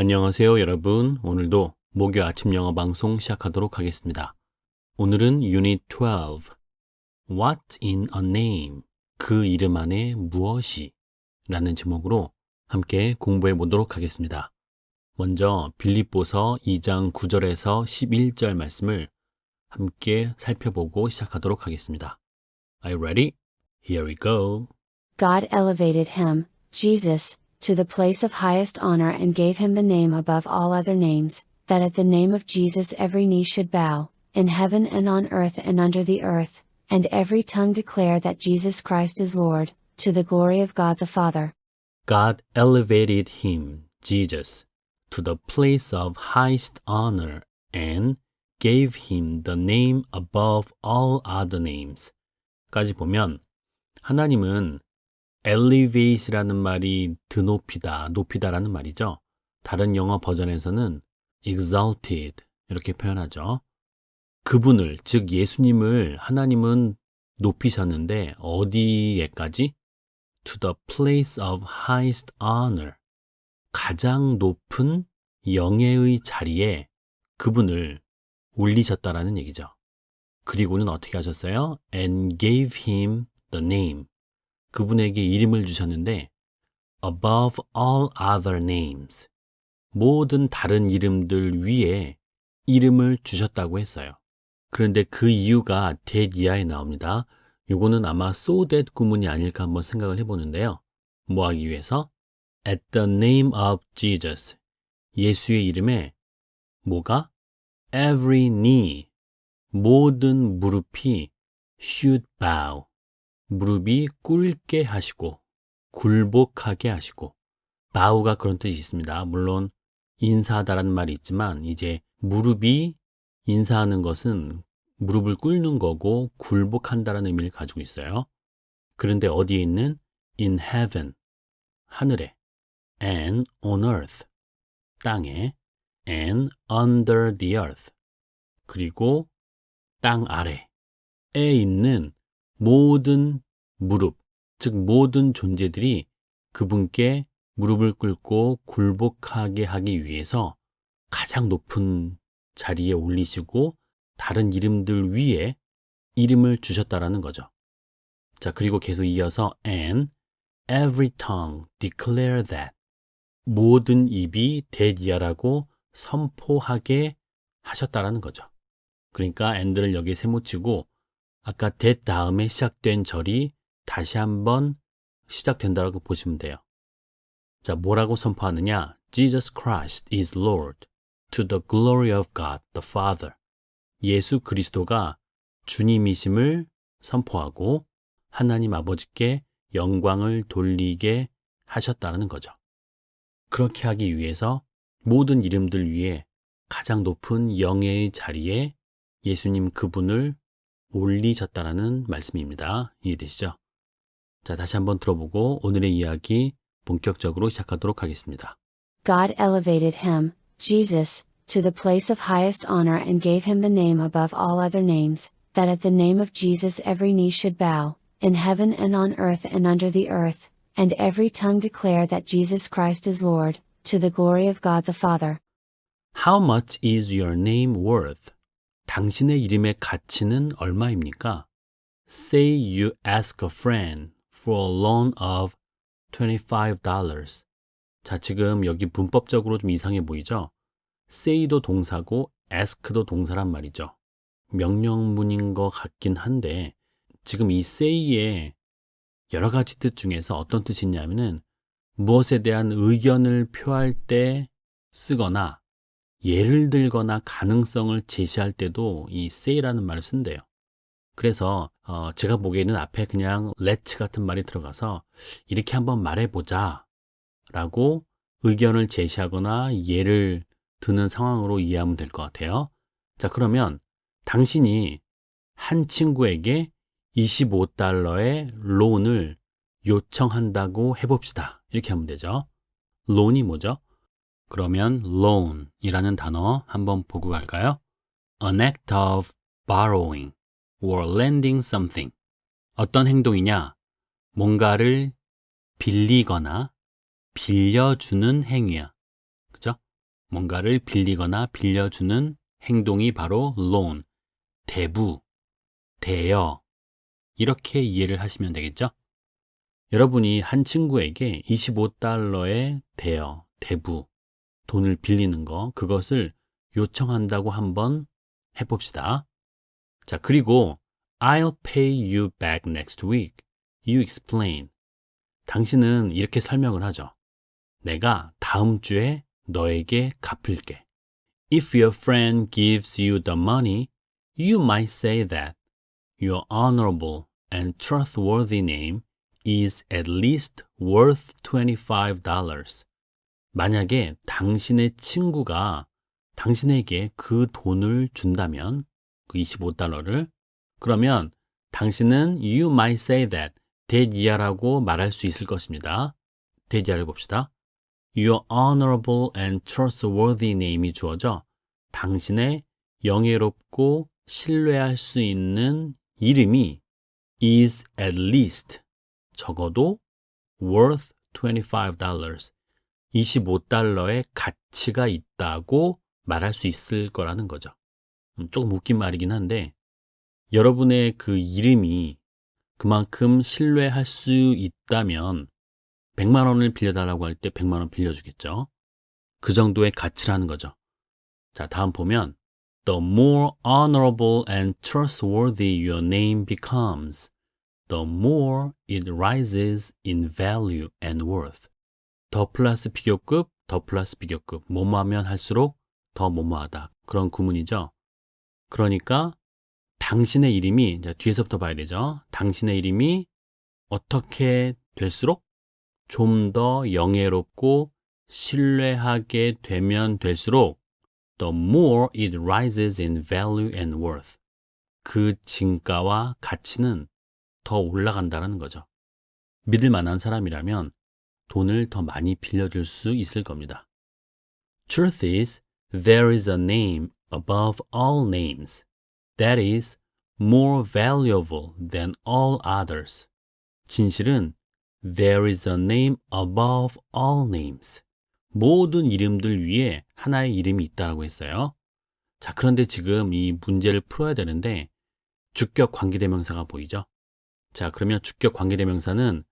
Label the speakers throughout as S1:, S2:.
S1: 안녕하세요, 여러분. 오늘도 목요 아침 영어 방송 시작하도록 하겠습니다. 오늘은 Unit 12, What's in a name? 그 이름 안에 무엇이? 라는 제목으로 함께 공부해 보도록 하겠습니다. 먼저 빌립보서 2장 9절에서 11절 말씀을 함께 살펴보고 시작하도록 하겠습니다. Are you ready? Here we go.
S2: God elevated him, Jesus, to the place of highest honor and gave him the name above all other names, that at the name of Jesus every knee should bow, in heaven and on earth and under the earth, and every tongue declare that Jesus Christ is Lord, to the glory of God the Father.
S1: God elevated him, Jesus, to the place of highest honor and gave him the name above all other names. 까지 보면 하나님은 elevate이라는 말이 드높이다, 높이다라는 말이죠. 다른 영어 버전에서는 exalted 이렇게 표현하죠. 그분을, 즉 예수님을 하나님은 높이셨는데 어디에까지? To the place of highest honor. 가장 높은 영예의 자리에 그분을 올리셨다라는 얘기죠. 그리고는 어떻게 하셨어요? And gave him the name. 그분에게 이름을 주셨는데 above all other names. 모든 다른 이름들 위에 이름을 주셨다고 했어요. 그런데 그 이유가 that 이하에 나옵니다. 요거는 아마 so that 구문이 아닐까 한번 생각을 해보는데요. 뭐 하기 위해서? At the name of Jesus. 예수의 이름에 뭐가? Every knee. 모든 무릎이 should bow. 무릎이 꿇게 하시고 굴복하게 하시고 bow가 그런 뜻이 있습니다. 물론 인사하다라는 말이 있지만 이제 무릎이 인사하는 것은 무릎을 꿇는 거고 굴복한다라는 의미를 가지고 있어요. 그런데 어디에 있는? In heaven, 하늘에, and on earth, 땅에, and under the earth, 그리고 땅 아래에 있는 모든 무릎, 즉 모든 존재들이 그분께 무릎을 꿇고 굴복하게 하기 위해서 가장 높은 자리에 올리시고 다른 이름들 위에 이름을 주셨다라는 거죠. 자, 그리고 계속 이어서 and every tongue declare that. 모든 입이 that이야라고 선포하게 하셨다라는 거죠. 그러니까 and를 여기에 세모치고 아까 that 다음에 시작된 절이 다시 한번 시작된다고 보시면 돼요. 자, 뭐라고 선포하느냐? Jesus Christ is Lord, to the glory of God the Father. 예수 그리스도가 주님이심을 선포하고 하나님 아버지께 영광을 돌리게 하셨다는 거죠. 그렇게 하기 위해서 모든 이름들 위에 가장 높은 영예의 자리에 예수님 그분을 올리셨다라는 말씀입니다. 이해되시죠? 자, 다시 한번 들어보고 오늘의 이야기 본격적으로 시작하도록 하겠습니다.
S2: God elevated him, Jesus, to the place of highest honor and gave him the name above all other names, that at the name of Jesus every knee should bow, in heaven and on earth and under the earth, and every tongue declare that Jesus Christ is Lord, to the glory of God the Father.
S1: How much is your name worth? 당신의 이름의 가치는 얼마입니까? Say you ask a friend for a loan of $25. 자, 지금 여기 문법적으로 좀 이상해 보이죠? say도 동사고 ask도 동사란 말이죠. 명령문인 것 같긴 한데 지금 이 say의 여러 가지 뜻 중에서 어떤 뜻이 있냐면은 무엇에 대한 의견을 표할 때 쓰거나 예를 들거나 가능성을 제시할 때도 이 say라는 말을 쓴대요. 그래서 제가 보기에는 앞에 그냥 let 같은 말이 들어가서 이렇게 한번 말해보자 라고 의견을 제시하거나 예를 드는 상황으로 이해하면 될 것 같아요. 자, 그러면 당신이 한 친구에게 $25의 론을 요청한다고 해봅시다. 이렇게 하면 되죠. 론이 뭐죠? 그러면 loan이라는 단어 한번 보고 갈까요? An act of borrowing or lending something. 어떤 행동이냐? 뭔가를 빌리거나 빌려주는 행위야. 그죠? 뭔가를 빌리거나 빌려주는 행동이 바로 loan, 대부, 대여 이렇게 이해를 하시면 되겠죠? 여러분이 한 친구에게 $25의 대여, 대부, 돈을 빌리는 거 그것을 요청한다고 한번 해봅시다. 자, 그리고 I'll pay you back next week. You explain. 당신은 이렇게 설명을 하죠. 내가 다음 주에 너에게 갚을게. If your friend gives you the money, you might say that your honorable and trustworthy name is at least worth $25. 만약에 당신의 친구가 당신에게 그 돈을 준다면, 그 $25를, 그러면 당신은 you might say that 이하라고 말할 수 있을 것입니다. 이하를 봅시다. Your honorable and trustworthy name이 주어져 당신의 영예롭고 신뢰할 수 있는 이름이 is at least 적어도 worth $25 $25의 가치가 있다고 말할 수 있을 거라는 거죠. 조금 웃긴 말이긴 한데 여러분의 그 이름이 그만큼 신뢰할 수 있다면 100만 원을 빌려달라고 할 때 100만 원 빌려주겠죠. 그 정도의 가치라는 거죠. 자, 다음 보면 The more honorable and trustworthy your name becomes, the more it rises in value and worth. 더 플러스 비교급, 더 플러스 비교급. 뭐뭐하면 할수록 더 뭐뭐하다. 그런 구문이죠. 그러니까 당신의 이름이, 이제 뒤에서부터 봐야 되죠. 당신의 이름이 어떻게 될수록 좀 더 영예롭고 신뢰하게 되면 될수록 the more it rises in value and worth. 그 진가와 가치는 더 올라간다는 거죠. 믿을 만한 사람이라면 돈을 더 많이 빌려줄 수 있을 겁니다. Truth is, there is a name above all names that is more valuable than all others. 진실은 there is a name above all names. 모든 이름들 위에 하나의 이름이 있다고 했어요. 자, 그런데 지금 이 문제를 풀어야 되는데 주격 관계대명사가 보이죠? 자, 그러면 주격 관계대명사는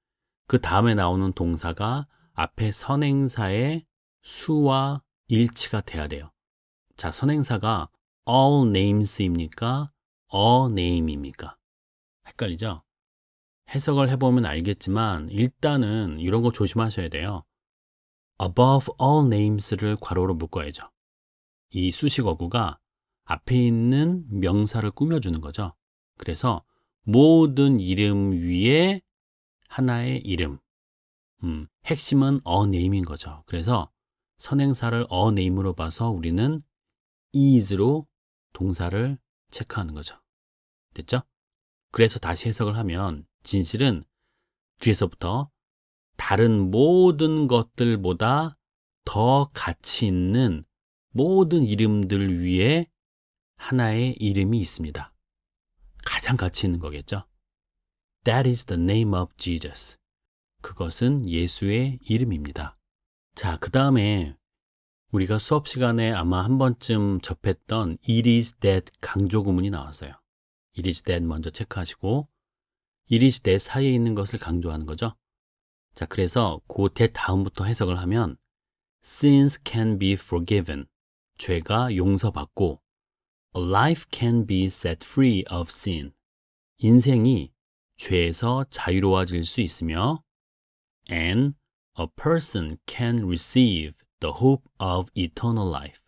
S1: 그 다음에 나오는 동사가 앞에 선행사의 수와 일치가 돼야 돼요. 자, 선행사가 all names입니까? a name입니까? 헷갈리죠? 해석을 해보면 알겠지만 일단은 이런 거 조심하셔야 돼요. above all names를 괄호로 묶어야죠. 이 수식어구가 앞에 있는 명사를 꾸며주는 거죠. 그래서 모든 이름 위에 하나의 이름. 핵심은 a name인 거죠. 그래서 선행사를 a name으로 봐서 우리는 is로 동사를 체크하는 거죠. 됐죠? 그래서 다시 해석을 하면 진실은 뒤에서부터 다른 모든 것들보다 더 가치 있는 모든 이름들 위에 하나의 이름이 있습니다. 가장 가치 있는 거겠죠? That is the name of Jesus. 그것은 예수의 이름입니다. 자, 그 다음에 우리가 수업 시간에 아마 한 번쯤 접했던 it is that 강조 구문이 나왔어요. it is that 먼저 체크하시고 it is that 사이에 있는 것을 강조하는 거죠. 자, 그래서 그 that 다음부터 해석을 하면 sins can be forgiven. 죄가 용서받고 a life can be set free of sin. 인생이 죄에서 자유로워질 수 있으며 and a person can receive the hope of eternal life.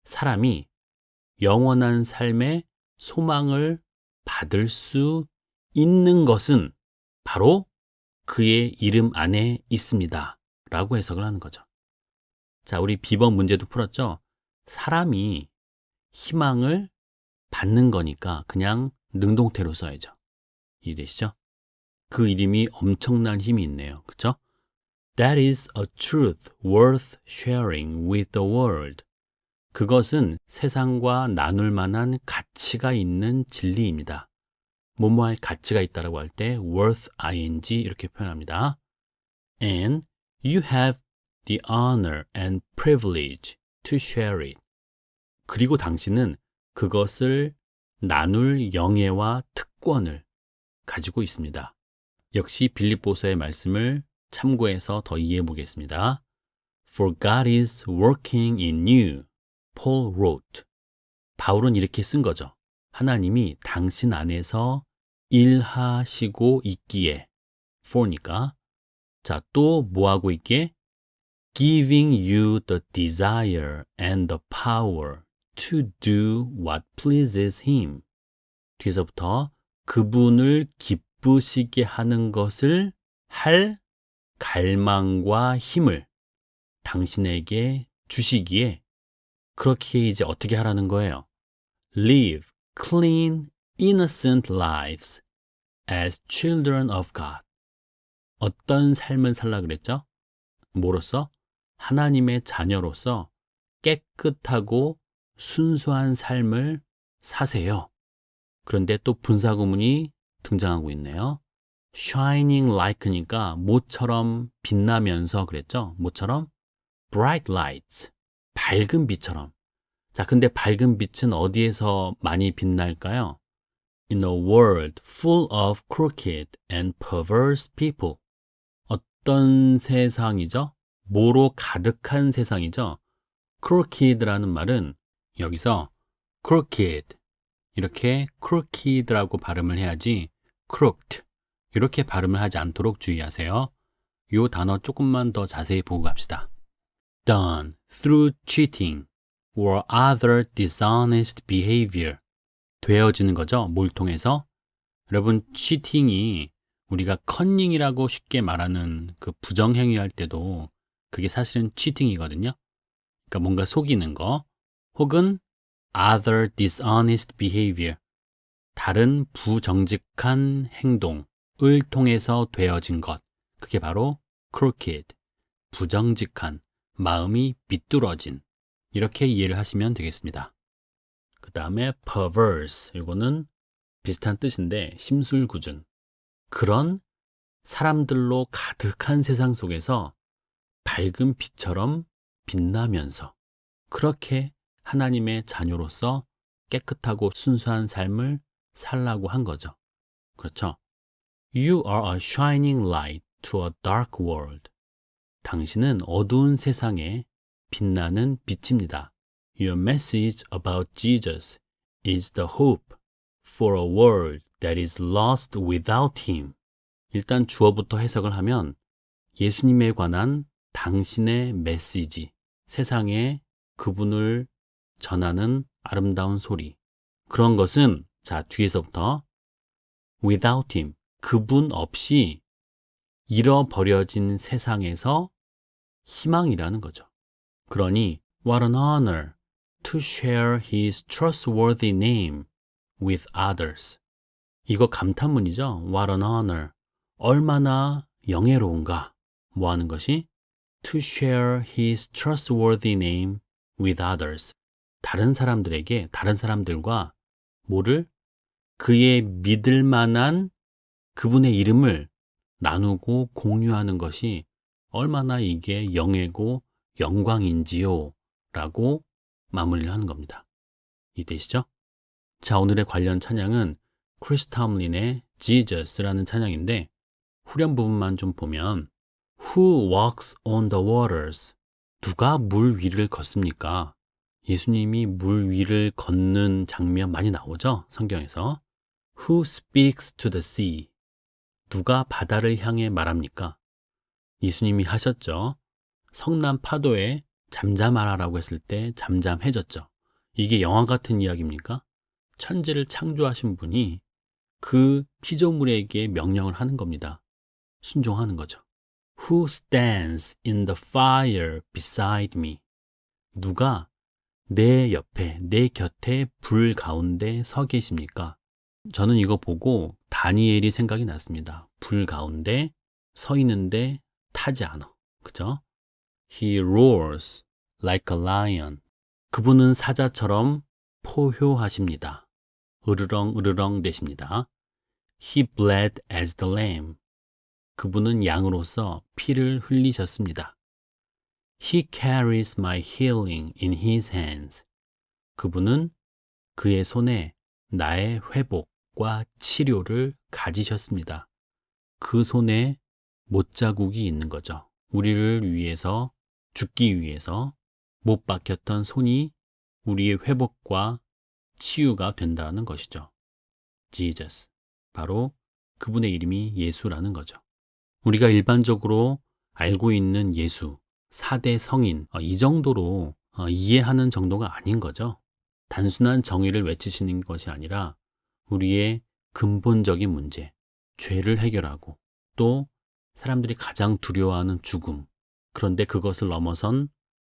S1: 사람이 영원한 삶의 소망을 받을 수 있는 것은 바로 그의 이름 안에 있습니다. 라고 해석을 하는 거죠. 자, 우리 B번 문제도 풀었죠? 사람이 희망을 받는 거니까 그냥 능동태로 써야죠. 이해되시죠? 그 이름이 엄청난 힘이 있네요. 그쵸? That is a truth worth sharing with the world. 그것은 세상과 나눌 만한 가치가 있는 진리입니다. 뭐뭐할 가치가 있다라고 할 때 worth ing 이렇게 표현합니다. And you have the honor and privilege to share it. 그리고 당신은 그것을 나눌 영예와 특권을 가지고 있습니다. 역시 빌립보서의 말씀을 참고해서 더 이해해 보겠습니다. For God is working in you, Paul wrote. 바울은 이렇게 쓴 거죠. 하나님이 당신 안에서 일하시고 있기에, for니까. 자, 또 뭐하고 있기에? Giving you the desire and the power to do what pleases him. 뒤에서부터 그분을 기쁘시게 하는 것을 할 갈망과 힘을 당신에게 주시기에 그렇게 이제 어떻게 하라는 거예요? Live clean, innocent lives as children of God. 어떤 삶을 살라 그랬죠? 뭐로써? 하나님의 자녀로서 깨끗하고 순수한 삶을 사세요. 그런데 또 분사구문이 등장하고 있네요. shining like니까 모처럼 빛나면서 그랬죠? 모처럼 bright lights, 밝은 빛처럼. 자, 근데 밝은 빛은 어디에서 많이 빛날까요? In a world full of crooked and perverse people. 어떤 세상이죠? 뭐로 가득한 세상이죠? crooked라는 말은 여기서 crooked, 이렇게 crooked라고 발음을 해야지 crooked, 이렇게 발음을 하지 않도록 주의하세요. 이 단어 조금만 더 자세히 보고 갑시다. Done through cheating or other dishonest behavior. 되어지는 거죠. 뭘 통해서? 여러분, cheating이 우리가 커닝이라고 쉽게 말하는 그 부정행위 할 때도 그게 사실은 cheating이거든요. 그러니까 뭔가 속이는 거, 혹은 other dishonest behavior, 다른 부정직한 행동을 통해서 되어진 것, 그게 바로 crooked, 부정직한, 마음이 비뚤어진, 이렇게 이해를 하시면 되겠습니다. 그 다음에 perverse, 이거는 비슷한 뜻인데 심술궂은, 그런 사람들로 가득한 세상 속에서 밝은 빛처럼 빛나면서 그렇게 하나님의 자녀로서 깨끗하고 순수한 삶을 살라고 한 거죠. 그렇죠? You are a shining light to a dark world. 당신은 어두운 세상에 빛나는 빛입니다. Your message about Jesus is the hope for a world that is lost without him. 일단 주어부터 해석을 하면 예수님에 관한 당신의 메시지, 세상에 그분을 전하는 아름다운 소리, 그런 것은 자 뒤에서부터 without him, 그분 없이 잃어버려진 세상에서 희망이라는 거죠. 그러니 what an honor to share his trustworthy name with others. 이거 감탄문이죠. What an honor. 얼마나 영예로운가. 뭐 하는 것이? To share his trustworthy name with others. 다른 사람들에게, 다른 사람들과 뭐를? 그의 믿을 만한 그분의 이름을 나누고 공유하는 것이 얼마나 이게 영예고 영광인지요 라고 마무리를 하는 겁니다. 이해되시죠? 자, 오늘의 관련 찬양은 크리스 탐린의 Jesus라는 찬양인데 후렴 부분만 좀 보면 Who walks on the waters? 누가 물 위를 걷습니까? 예수님이 물 위를 걷는 장면 많이 나오죠? 성경에서. Who speaks to the sea? 누가 바다를 향해 말합니까? 예수님이 하셨죠. 성난 파도에 잠잠하라라고 했을 때 잠잠해졌죠. 이게 영화 같은 이야기입니까? 천지를 창조하신 분이 그 피조물에게 명령을 하는 겁니다. 순종하는 거죠. Who stands in the fire beside me? 누가 내 옆에, 내 곁에 불 가운데 서 계십니까? 저는 이거 보고 다니엘이 생각이 났습니다. 불 가운데 서 있는데 타지 않아. 그죠? He roars like a lion. 그분은 사자처럼 포효하십니다. 으르렁 으르렁 대십니다. He bled as the lamb. 그분은 양으로서 피를 흘리셨습니다. He carries my healing in his hands. 그분은 그의 손에 나의 회복과 치료를 가지셨습니다. 그 손에 못자국이 있는 거죠. 우리를 위해서, 죽기 위해서 못 박혔던 손이 우리의 회복과 치유가 된다는 것이죠. Jesus. 바로 그분의 이름이 예수라는 거죠. 우리가 일반적으로 알고 있는 예수, 4대 성인, 이 정도로 이해하는 정도가 아닌 거죠. 단순한 정의를 외치시는 것이 아니라 우리의 근본적인 문제, 죄를 해결하고 또 사람들이 가장 두려워하는 죽음, 그런데 그것을 넘어선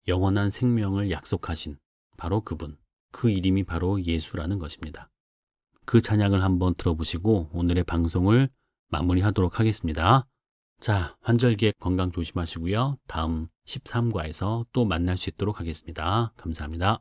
S1: 영원한 생명을 약속하신 바로 그분, 그 이름이 바로 예수라는 것입니다. 그 찬양을 한번 들어보시고 오늘의 방송을 마무리하도록 하겠습니다. 자, 환절기에 건강 조심하시고요. 다음 13과에서 또 만날 수 있도록 하겠습니다. 감사합니다.